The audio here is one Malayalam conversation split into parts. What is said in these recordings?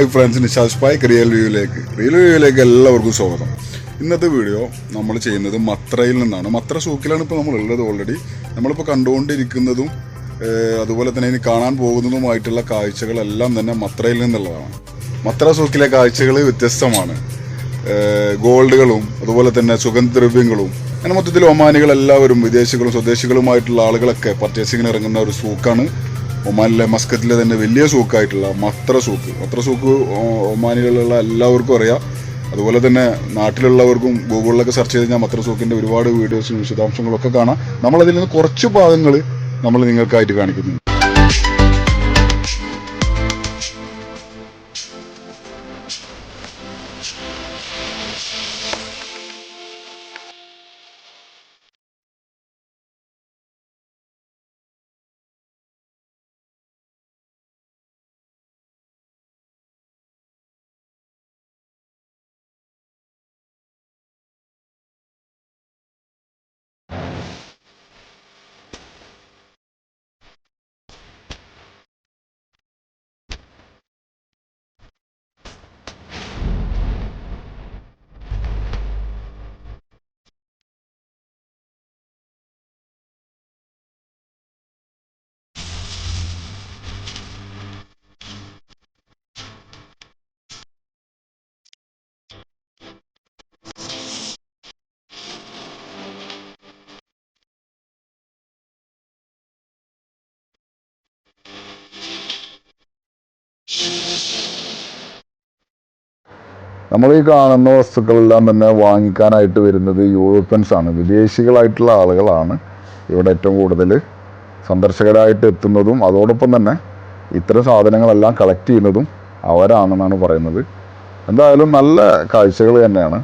Hi friends, Nisha's pack real വ്യൂയിലേക്ക് എല്ലാവർക്കും സ്വാഗതം. ഇന്നത്തെ വീഡിയോ നമ്മൾ ചെയ്യുന്നത് മത്രയിൽ നിന്നാണ്. മത്ര സൂക്കിലാണ് ഇപ്പോൾ നമ്മളുള്ളത്. ഓൾറെഡി നമ്മളിപ്പോൾ കണ്ടുകൊണ്ടിരിക്കുന്നതും അതുപോലെ തന്നെ ഇനി കാണാൻ പോകുന്നതുമായിട്ടുള്ള കാഴ്ചകളെല്ലാം തന്നെ മത്രയിൽ നിന്നുള്ളതാണ്. മത്ര സൂക്കിലെ കാഴ്ചകൾ വ്യത്യസ്തമാണ്. ഗോൾഡുകളും അതുപോലെ തന്നെ സുഗന്ധദ്രവ്യങ്ങളും അങ്ങനെ മൊത്തത്തിൽ ഒമാനികളെല്ലാവരും വിദേശികളും സ്വദേശികളുമായിട്ടുള്ള ആളുകളൊക്കെ പർച്ചേസിങ്ങിന് ഇറങ്ങുന്ന ഒരു സൂക്കാണ് ഒമാനിലെ മസ്കറ്റിലെ തന്നെ വലിയ സൂക്കായിട്ടുള്ള മത്ര സൂക്ക് ഒമാനികളിലുള്ള എല്ലാവർക്കും അറിയാം. അതുപോലെ തന്നെ നാട്ടിലുള്ളവർക്കും ഗൂഗിളിലൊക്കെ സെർച്ച് ചെയ്ത് കഴിഞ്ഞാൽ മത്ര സൂക്കിൻ്റെ ഒരുപാട് വീഡിയോസും വിശദാംശങ്ങളൊക്കെ കാണാം. നമ്മളതിൽ നിന്ന് കുറച്ച് ഭാഗങ്ങൾ നമ്മൾ നിങ്ങൾക്കായിട്ട് കാണിക്കുന്നു. നമ്മൾ ഈ കാണുന്ന വസ്തുക്കളെല്ലാം തന്നെ വാങ്ങിക്കാനായിട്ട് വരുന്നത് യൂറോപ്യൻസ് ആണ്. വിദേശികളായിട്ടുള്ള ആളുകളാണ് ഇവിടെ ഏറ്റവും കൂടുതൽ സന്ദർശകരായിട്ട് എത്തുന്നതും അതോടൊപ്പം തന്നെ ഇത്തരം സാധനങ്ങളെല്ലാം കളക്ട് ചെയ്യുന്നതും അവരാണെന്നാണ് പറയുന്നത്. എന്തായാലും നല്ല കാഴ്ചകൾ തന്നെയാണ്.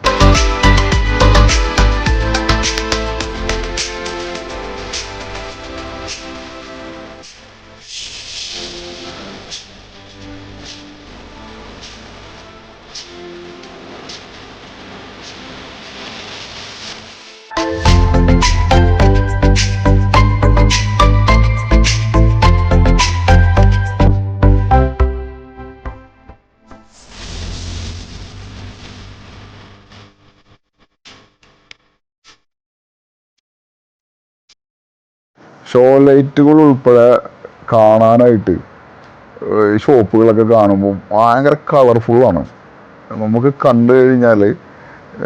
ഷോ ലൈറ്റുകൾ ഉൾപ്പെടെ കാണാനായിട്ട് ഷോപ്പുകളൊക്കെ കാണുമ്പോൾ ഭയങ്കര കളർഫുള്ളാണ്. നമുക്ക് കണ്ടു കഴിഞ്ഞാൽ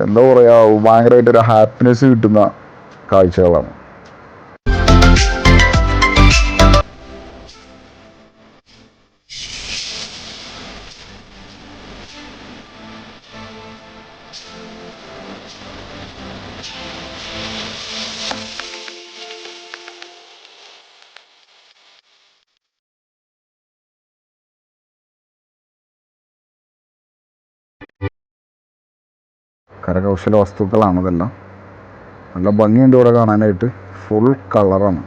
എന്താ പറയുക, ഭയങ്കരമായിട്ടൊരു ഹാപ്പിനെസ് കിട്ടുന്ന കാഴ്ചകളാണ്. കരകൗശല വസ്തുക്കളാണ് ഇതെല്ലാം. നല്ല ഭംഗിയുണ്ട് ഇവിടെ കാണാനായിട്ട്. ഫുൾ കളറാണ്.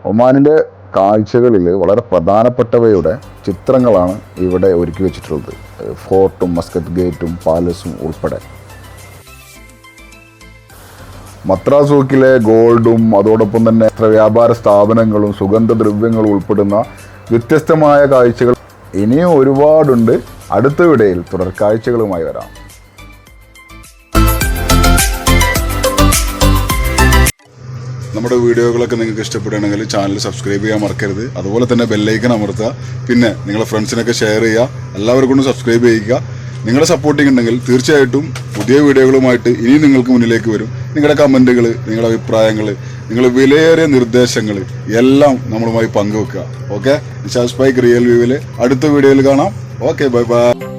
ഒമാനിൻ്റെ കാഴ്ചകളിൽ വളരെ പ്രധാനപ്പെട്ടവയുടെ ചിത്രങ്ങളാണ് ഇവിടെ ഒരുക്കി വെച്ചിട്ടുള്ളത്. ഫോർട്ടും മസ്കറ്റ് ഗേറ്റും പാലസും ഉൾപ്പെടെ. മത്ര സൂക്കിലെ ഗോൾഡും അതോടൊപ്പം തന്നെ വ്യാപാര സ്ഥാപനങ്ങളും സുഗന്ധദ്രവ്യങ്ങളും ഉൾപ്പെടുന്ന വ്യത്യസ്തമായ കാഴ്ചകൾ ഇനിയും ഒരുപാടുണ്ട്. അടുത്ത വീഡിയോയിൽ തുടർ കാഴ്ചകളുമായി വരാം. നമ്മുടെ വീഡിയോകളൊക്കെ നിങ്ങൾക്ക് ഇഷ്ടപ്പെടുകയാണെങ്കിൽ ചാനൽ സബ്സ്ക്രൈബ് ചെയ്യാൻ മറക്കരുത്. അതുപോലെ തന്നെ ബെല്ലൈക്കൺ അമർത്തുക. പിന്നെ നിങ്ങളുടെ ഫ്രണ്ട്സിനൊക്കെ ഷെയർ ചെയ്യുക. എല്ലാവർക്കും സബ്സ്ക്രൈബ് ചെയ്യുക. നിങ്ങളുടെ സപ്പോർട്ടിങ് ഉണ്ടെങ്കിൽ തീർച്ചയായിട്ടും പുതിയ വീഡിയോകളുമായിട്ട് ഇനിയും നിങ്ങൾക്ക് മുന്നിലേക്ക് വരും. നിങ്ങളുടെ കമൻറ്റുകൾ, നിങ്ങളുടെ അഭിപ്രായങ്ങൾ, നിങ്ങളുടെ വിലയേറിയ നിർദ്ദേശങ്ങൾ എല്ലാം നമ്മളുമായി പങ്കുവെക്കുക. ഓക്കെ, നിഷാസ് ബൈക്ക് റിയൽ വ്യൂവിൽ അടുത്ത വീഡിയോയിൽ കാണാം. Okay, bye bye.